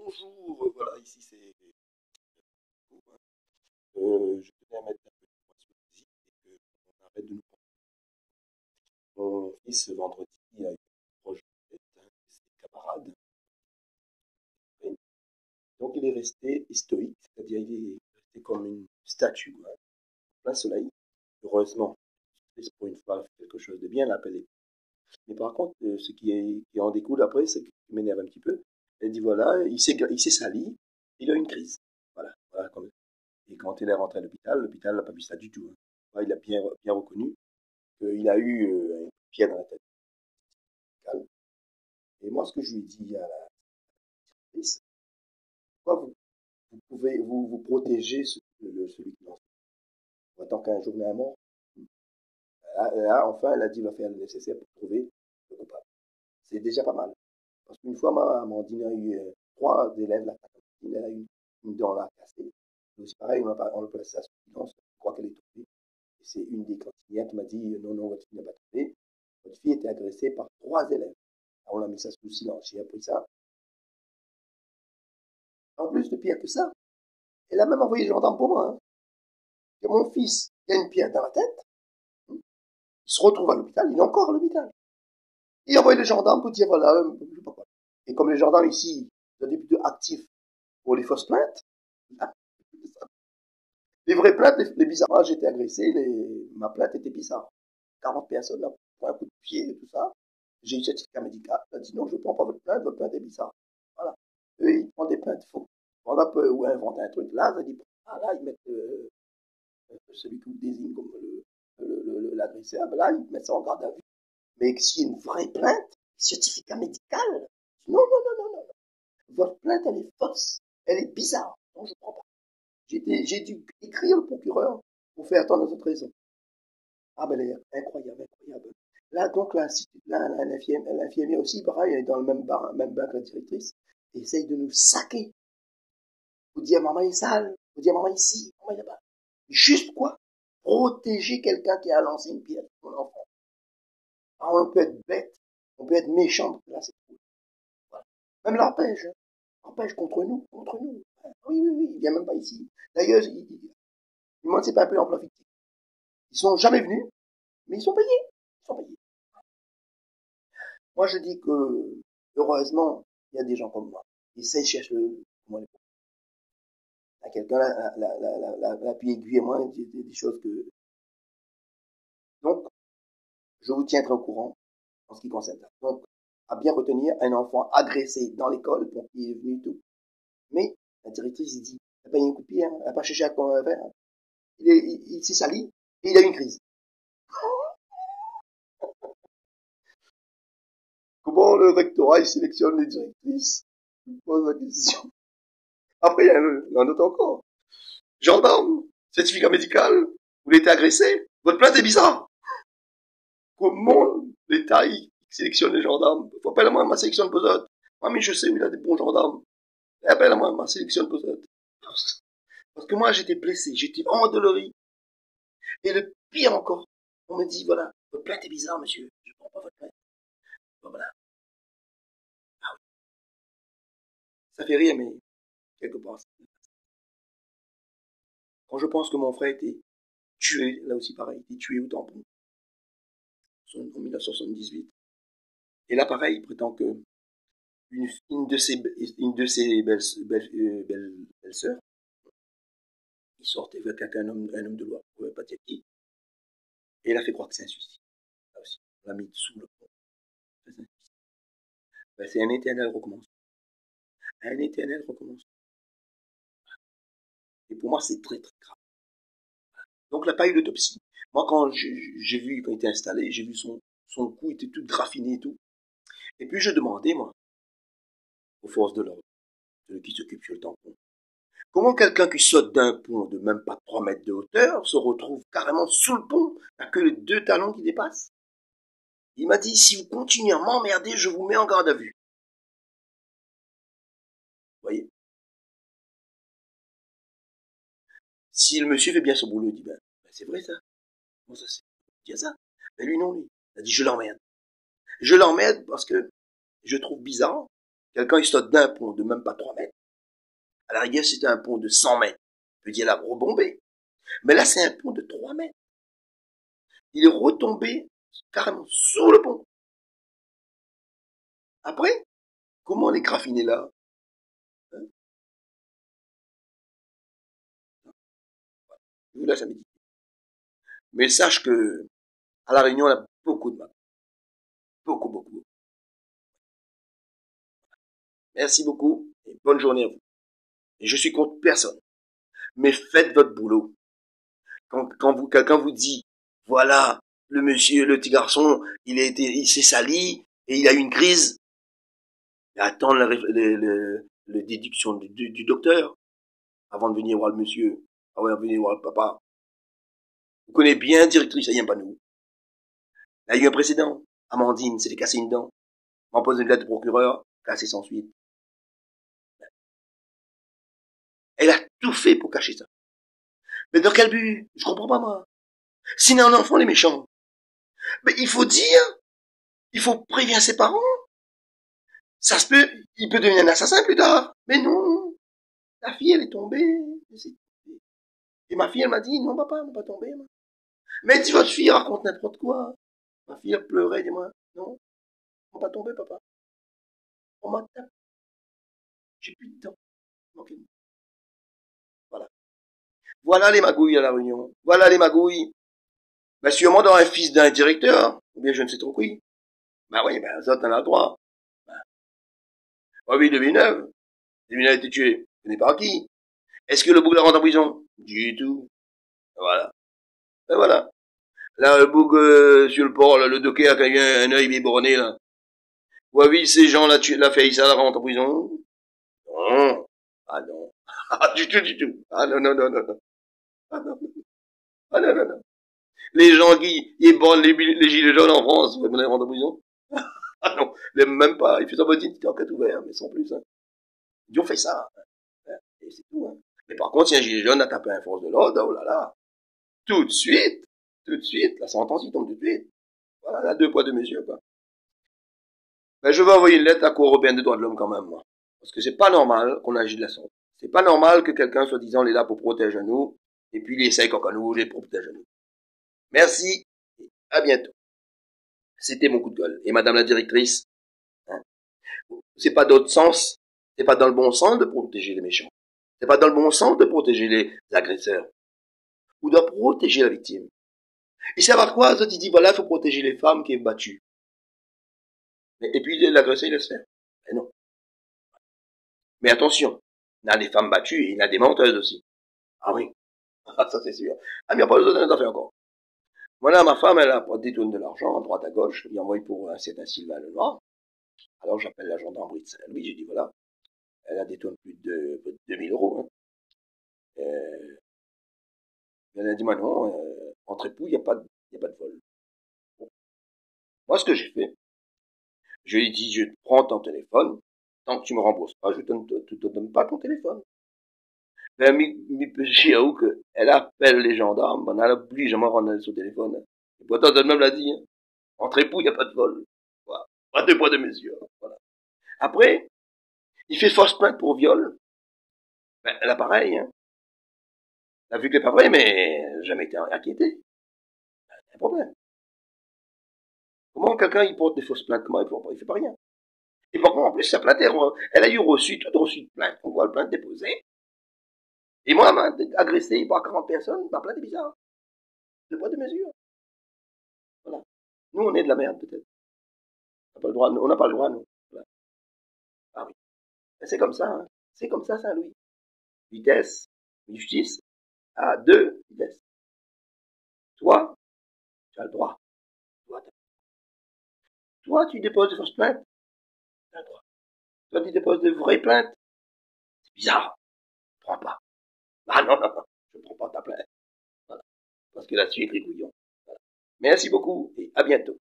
bonjour, voilà, ici c'est je tenais à mettre un peu de points sur les i et qu'on arrête de nous prendre. Mon fils, vendredi, a eu un proche de fête de ses camarades. Et donc il est resté stoïque, c'est-à-dire il est resté comme une statue, quoi, en plein soleil. Heureusement, c'est pour une fois quelque chose de bien, l'appelé. Mais par contre, qui en découle après, c'est qui m'énerve un petit peu. Elle dit voilà, il s'est sali, il a une crise. Voilà, voilà comme Et quand il est rentré à l'hôpital, l'hôpital n'a pas vu ça du tout, hein. Ouais, il a bien reconnu qu'il a eu une pierre dans la tête. Et moi, ce que je lui ai dit à la directrice, pourquoi vous pouvez vous protéger celui qui lance tant qu'un jour n'est à mort. Enfin, elle a dit, va faire le nécessaire pour trouver le coupable. C'est déjà pas mal. Parce qu'une fois, Amandine a eu 3 élèves, elle a eu une dent là cassée. C'est pareil, on l'a placé à silence, je crois qu'elle est tombée. Et c'est une des cantinières qui m'a dit, non, non, votre fille n'a pas tombé. Votre fille était agressée par 3 élèves. Alors, on a mis ça sous silence, j'ai appris ça. En plus, de pire que ça, elle a même envoyé le gendarme pour moi. Hein. Et mon fils, il a une pierre dans la tête. Il se retrouve à l'hôpital, il est encore à l'hôpital. Il a envoyé le gendarme pour dire, voilà, je sais pas quoi. Et comme les gendarmes ici, ils ont des plutôt actifs pour les fausses plaintes, les vraies plaintes, les bizarres. Moi, j'ai été agressé, ma plainte était bizarre. 40 personnes, là, pour un coup de pied, tout ça. J'ai eu certificat médical. Elle a dit non, je ne prends pas votre plainte est bizarre. Voilà. Eux, ils prennent des plaintes faux. On peut ou inventer un truc. Là, ça dit, ah là, ils mettent celui qui vous désigne comme l'agresseur, ben là, ils mettent ça en garde à vue. Mais s'il y a une vraie plainte, certificat médical, non, non, non, non, non. Votre plainte, elle est fausse. Elle est bizarre. Non, je ne prends pas. J'ai dû écrire au procureur pour faire attendre notre raison. Ah ben, elle est incroyable, incroyable. Là, donc, l'infirmier aussi, pareil, elle est dans le même bar que la directrice, et essaye de nous saquer. Vous dire, maman est sale. Vous dire, maman ici, maman est là-bas. Juste quoi? Protéger quelqu'un qui a lancé une pierre sur mon enfant. Ah, on peut être bête, on peut être méchant, là, c'est cool. Voilà. Même l'arpège. L'arpège contre nous, contre nous. Oui, oui, oui, il vient même pas ici. D'ailleurs, il me demande si c'est pas un peu l'emploi fictif. Ils sont jamais venus, mais ils sont payés. Ils sont payés. Moi, je dis que, heureusement, il y a des gens comme moi. Ils cherchent comment les il y a quelqu'un la pu aiguiller moi des choses que. Donc, je vous tiendrai au courant en ce qui concerne ça. Donc, à bien retenir, un enfant agressé dans l'école, pour qui est venu tout. Mais la directrice, il dit, elle n'a pas eu un coup de pied, hein, elle n'a pas cherché à quoi faire. Il s'est sali et il a eu une crise. Comment le rectorat il sélectionne les directrices? Je me pose la question. Après, il y a un autre encore. Gendarme, certificat médical, vous l'avez été agressé, votre plainte est bizarre. Comment l'État il sélectionne les gendarmes? Appelle-moi ma sélection de Posot. Moi, mais je sais où il a des bons gendarmes. Appelle-moi ma sélection de Posot. Parce que moi, j'étais blessé, j'étais endolori. Et le pire encore, on me dit, voilà, votre plainte est bizarre, monsieur. Je ne prends pas votre plainte. Bon, voilà. Ah oui. Ça fait rire, mais quelque part. Quand je pense que mon frère était tué, là aussi pareil, il était tué au tampon. En 1978. Et là, pareil, il prétend que une de ses belles-sœurs, il sortait avec un homme de loi, on ne pouvait pas dire qui, et il a fait croire que c'est un suicide. Là aussi, on l'a mis sous le pont. C'est un éternel recommence. Un éternel recommence. Et pour moi, c'est très, très grave. Donc, il n'a pas eu d'autopsie. Moi, quand j'ai vu, quand il était installé, j'ai vu son cou était tout graffiné et tout. Et puis, je demandais, moi, aux forces de l'ordre, celui qui s'occupe sur le tampon, comment quelqu'un qui saute d'un pont de même pas 3 mètres de hauteur se retrouve carrément sous le pont, il n'y a que les 2 talons qui dépassent? Il m'a dit, si vous continuez à m'emmerder, je vous mets en garde à vue. Vous voyez? Si le monsieur fait bien son boulot, il dit, ben c'est vrai ça. Comment ça c'est? Il dit ça. Mais lui non, lui. Il a dit, je l'emmerde. Je l'emmerde parce que je trouve bizarre, quelqu'un il saute d'un pont de même pas 3 mètres, À la rigueur, c'était un pont de 100 mètres. Je peux dire, elle a rebombé. Mais là, c'est un pont de 3 mètres. Il est retombé carrément sur le pont. Après, comment les graffiner là? Hein? Je vous laisse à méditer. Mais sache que, à La Réunion, on a beaucoup de mal. Beaucoup, beaucoup. Merci beaucoup et bonne journée à vous. Et je suis contre personne. Mais faites votre boulot. Quand quelqu'un vous dit, voilà, le monsieur, le petit garçon, il s'est sali et il a eu une crise, attendre la déduction du docteur avant de venir voir le monsieur, avant de venir voir le papa. Vous connaissez bien directrice, ça y est pas nous. Il y a eu un précédent. Amandine s'était cassé une dent. M'a posé une lettre de procureur, cassé sans suite. Elle a tout fait pour cacher ça. Mais dans quel but? Je comprends pas, moi. S'il a un enfant, les méchants. Mais il faut dire, il faut prévenir ses parents. Ça se peut, il peut devenir un assassin plus tard. Mais non. La fille, elle est tombée. Et ma fille, elle m'a dit, non, papa, elle n'est pas tombée. Moi. Mais dis, votre fille raconte n'importe quoi. Ma fille, elle pleurait, dis-moi, non, elle n'est pas tombée, papa. On m'a tapé. J'ai plus de temps. Okay. Voilà. Voilà les magouilles à La Réunion. Voilà les magouilles. Ben, sûrement dans un fils d'un directeur, ou bien je ne sais trop qui. Ben oui, ben, ça, t'en as le droit. Ben. Oh oui, de Villeneuve. De Villeneuve a été tué. Je ne sais pas qui. Est-ce que le bouc la rentre en prison? Du tout. Voilà. Et voilà. Là, le bouc, sur le port, là, le docker, quand il y a un œil biborné, là. Oui, ces gens, là, la fait ça, la rentre en prison? Non. Ah non. Ah, du tout, du tout. Ah non, non, non, non, non. Ah non, ah non, non, non. Les gens qui ébranlent les gilets jaunes en France, vous les rendre en prison? Ah non, même pas. Il fait sa petite enquête ouverte, mais sans plus. Hein. Ils ont fait ça. Hein. Et c'est tout. Hein. Mais par contre, si un gilet jaune a tapé un force de l'ordre, oh là là, tout de suite, la sentence, il tombe tout de suite. Voilà, là, 2 poids 2 mesures, quoi. Ben, je vais envoyer une lettre à la Cour européenne des droits de l'homme quand même, moi. Parce que c'est pas normal qu'on agisse de la sorte. C'est pas normal que quelqu'un, soi-disant, est là pour protéger nous, et puis il essaye quand nous, il est pour protéger nous. Merci, et à bientôt. C'était mon coup de gueule. Et madame la directrice, hein, c'est pas d'autre sens, c'est pas dans le bon sens de protéger les méchants. C'est pas dans le bon sens de protéger les agresseurs. Ou de protéger la victime. Et ça va quoi, ça, tu dis, voilà, il faut protéger les femmes qui sont battues. Et puis l'agresseur, il laisse faire. Mais non. Mais attention, il y a des femmes battues et il y a des menteuses aussi. Ah oui, ça c'est sûr. Ah mais il n'y a pas besoin d'en faire encore. Voilà, ma femme, elle a détourné de l'argent à droite à gauche, il envoie pour un certain Sylvain Lenoir. Alors j'appelle la gendarmerie de Saint-Louis, j'ai dit voilà, elle a détourné plus de 2000 euros. Hein. Elle a dit moi non, entre époux, il n'y a pas de vol. Bon. Moi ce que j'ai fait, je lui ai dit je prends ton téléphone, tant que tu me rembourses pas, je te donne pas ton téléphone. Ben, mi péché à où que, elle appelle les gendarmes, ben, elle oblige à me rendre son téléphone. Et pourtant, elle-même l'a dit, hein. Entre époux, il n'y a pas de vol. Voilà. Pas 2 poids 2 mesures. Voilà. Après, il fait fausse plainte pour viol. Ben, elle a pareil, hein. Elle a vu que c'est pas vrai, mais jamais été inquiété. C'est un problème. Comment quelqu'un, il porte des fausses plaintes? Comment il fait pas rien? Et par contre, en plus, sa plainte, elle a eu tout reçu de plainte. On voit le plainte déposée. Et moi, agressé par 40 personnes, ma plainte est bizarre. 2 poids 2 mesures. Voilà. Nous, on est de la merde, peut-être. On n'a pas le droit, nous. Voilà. Ah oui. C'est comme ça, hein. C'est comme ça, Saint-Louis. Vitesse, justice, à 2 vitesses. Toi, tu as le droit. Toi, tu déposes de fausses plaintes. Tu as le droit. Toi, tu déposes de vraies plaintes. C'est bizarre. Je prends pas. Ah non, non, non. Je prends pas ta plainte. Voilà. Parce que là-dessus, est couillon. Voilà. Merci beaucoup et à bientôt.